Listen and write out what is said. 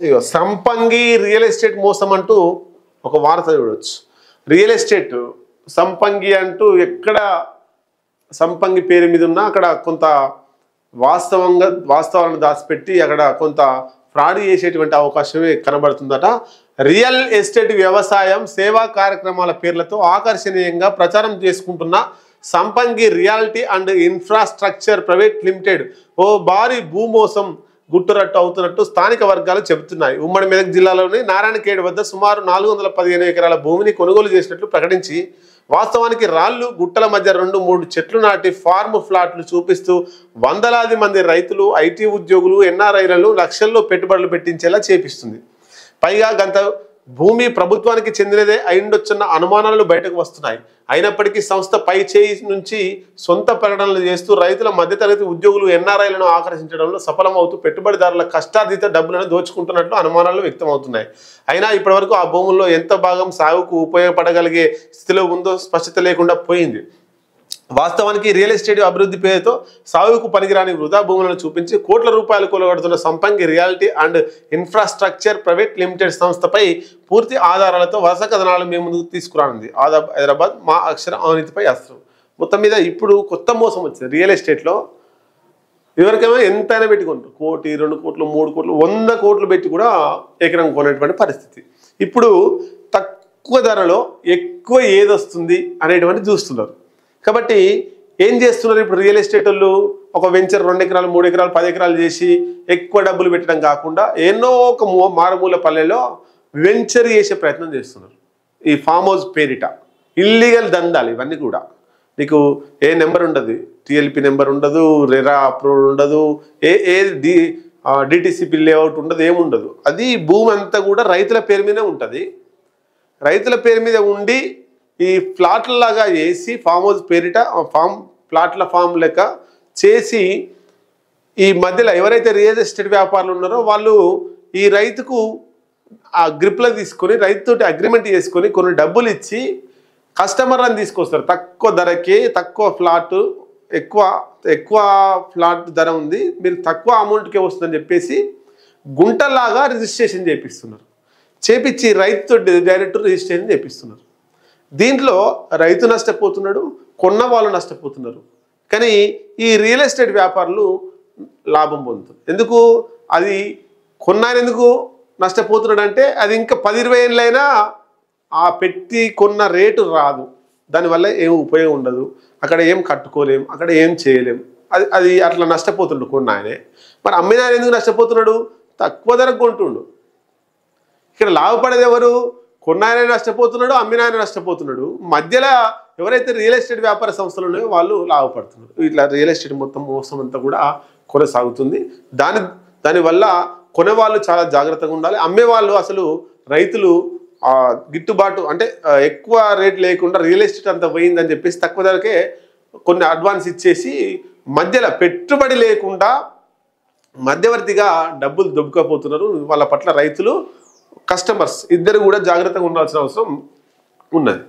ఇగో సంపంగి real estate మోసం అంటూ ఒక వార్త చూడవచ్చు. రియల్ ఎస్టేట్ సంపంగి అంటూ ఎక్కడ సంపంగి పేరు మీద ఉన్నా అక్కడ కొంత వాస్తవాలను దాచిపెట్టి అక్కడ కొంత ఫ్రాడ్ చేసేటువంటి అవకాశమే కనబడుతుందట. రియల్ ఎస్టేట్ వ్యవసాయం సేవా కార్యక్రమాల పేర్లతో ఆకర్షణీయంగా ప్రచారం చేసుకుంటున్న Sampangi reality and infrastructure private limited ఓ భారీ భూమోసం గుట్టురట్టు అవుతున్నట్టు స్థానిక వర్గాలు చెబుతున్నాయి. ఉమ్మడి మెదక్ జిల్లాలోని నారాయణఖేడ్ వద్ద సుమారు 415 ఎకరాల భూమిని కొనుగోలు చేసినట్లు ప్రకటించి వాస్తవానికి రాళ్లు గుట్టల మధ్య 2-3 చెట్లు నాటి ఫార్మ్ ఫ్లాట్లు చూపిస్తూ వందలాది మంది రైతులు, ఐటీ ఉద్యోగులు, ఎన్ఆర్ఐలను లక్షల్లో పెట్టుబడులు పెట్టించేలా చేపిస్తుంది. పైగా గంత భూమి ప్రభుత్వానికి చెందినదే అయిండొచ్చన్న అనుమానాలు బయటకు వస్తున్నాయి. అయినప్పటికీ సంస్థ పై చేయి నుంచి సొంత ప్రకటనలు చేస్తూ రైతుల మధ్యతరగతి ఉద్యోగులు, ఎన్ఆర్ఐలను ఆకర్షించడంలో సఫలమవుతూ పెట్టుబడిదారుల కష్టార్జిత డబ్బులను దోచుకుంటున్నట్లు అనుమానాలు వ్యక్తమవుతున్నాయి. అయినా ఇప్పటివరకు ఆ భూముల్లో ఎంత భాగం సాగుకు ఉపయోగపడగలిగే స్థితిలో ఉందో స్పష్టత లేకుండా పోయింది. వాస్తవానికి రియల్ ఎస్టేట్ అభివృద్ధి పేరుతో సాగుకు పనికిరాని వృధా భూములను చూపించి కోట్ల రూపాయలు కూలగొడుతున్న సంపంగి reality and infrastructure private limited సంస్థపై పూర్తి ఆధారాలతో వరుస కథనాలు మేము ముందుకు తీసుకురానుంది హైదరాబాద్ మా అక్షర అవినీతిపై అస్త్రం. మొత్తం మీద ఇప్పుడు కొత్త మోసం వచ్చింది రియల్ ఎస్టేట్లో. ఎవరికైనా ఎంతైనా పెట్టుకుంటారు, 1 కోటి, 2 కోట్లు, 3 కోట్లు, 100 కోట్లు పెట్టి కూడా ఎకరం కొనేటువంటి పరిస్థితి. ఇప్పుడు తక్కువ ధరలో ఎక్కువ ఏదొస్తుంది అనేటువంటి చూస్తున్నారు. కాబట్టి ఏం చేస్తున్నారు ఇప్పుడు రియల్ ఎస్టేట్ వాళ్ళు? ఒక వెంచర్ 2 ఎకరాలు, 3 ఎకరాలు, 10 ఎకరాలు చేసి ఎక్కువ డబ్బులు పెట్టడం కాకుండా ఎన్నో ఒక మారుమూల పల్లెలో వెంచర్ చేసే ప్రయత్నం చేస్తున్నారు. ఈ ఫామ్ హౌస్ పేరిట ఇల్లీగల్ దందాలు ఇవన్నీ కూడా. నీకు ఏ నెంబర్ ఉండదు, టిఎల్పి నెంబర్ ఉండదు, రెరా అప్రూవ్ ఉండదు, డిటిసిపి లేఅవుట్ ఉండదు, ఏముండదు. అది భూమి అంతా కూడా రైతుల పేరు మీదే ఉంటుంది. రైతుల పేరు మీద ఉండి ఈ ఫ్లాట్ల లాగా చేసి ఫామ్ హౌస్ పేరిట ప్లాట్ల ఫామ్ లెక్క చేసి ఈ మధ్యలో ఎవరైతే రియల్ ఎస్టేట్ వ్యాపారులు ఉన్నారో వాళ్ళు ఈ రైతుకు ఆ గ్రిప్లో తీసుకొని రైతుతోటి అగ్రిమెంట్ చేసుకొని కొన్ని డబ్బులు ఇచ్చి కస్టమర్లను తీసుకొస్తారు. తక్కువ ధరకి తక్కువ ఫ్లాట్, ఎక్కువ ఫ్లాట్ ధర ఉంది, మీరు తక్కువ అమౌంట్కే వస్తుందని చెప్పేసి గుంటలాగా రిజిస్ట్రేషన్ చేపిస్తున్నారు. చేపించి రైతుతో డైరెక్ట్ రిజిస్ట్రేషన్ చేపిస్తున్నారు. దీంట్లో రైతు నష్టపోతున్నాడు, కొన్న వాళ్ళు నష్టపోతున్నారు. కానీ ఈ రియల్ ఎస్టేట్ వ్యాపారులు లాభం పొందుతారు. ఎందుకు? అది కొన్నాయన ఎందుకు నష్టపోతున్నాడు అంటే అది ఇంకా 10-20 ఏళ్ళైనా ఆ పెట్టి కొన్న రేటు రాదు. దానివల్ల ఏం ఉపయోగం ఉండదు, అక్కడ ఏం కట్టుకోలేం, అక్కడ ఏం చేయలేం. అది అట్లా నష్టపోతుండు కొన్నాయనే. మరి అమ్మిన ఆయన ఎందుకు నష్టపోతున్నాడు? తక్కువ ధరకు కొంటుండు. ఇక్కడ లాభపడేది ఎవరు? కొన్నాయన నష్టపోతున్నాడు, అమ్మినాయన నష్టపోతున్నాడు. మధ్యలో ఎవరైతే రియల్ ఎస్టేట్ వ్యాపార సంస్థలు ఉన్నాయో వాళ్ళు లాభపడుతున్నారు. ఇట్లా రియల్ ఎస్టేట్ మొత్తం మోసం అంతా కూడా కొనసాగుతుంది. దానివల్ల కొనేవాళ్ళు చాలా జాగ్రత్తగా ఉండాలి. అమ్మేవాళ్ళు అసలు రైతులు గిట్టుబాటు అంటే ఎక్కువ రేట్ లేకుండా రియల్ ఎస్టేట్ అంతా పోయిందని చెప్పేసి తక్కువ ధరకే కొన్ని అడ్వాన్స్ ఇచ్చేసి మధ్యలో పెట్టుబడి లేకుండా మధ్యవర్తిగా డబ్బులు దొబ్బుకపోతున్నారు. వాళ్ళ పట్ల రైతులు, కస్టమర్స్ ఇద్దరు కూడా జాగ్రత్తగా ఉండాల్సిన అవసరం ఉన్నది.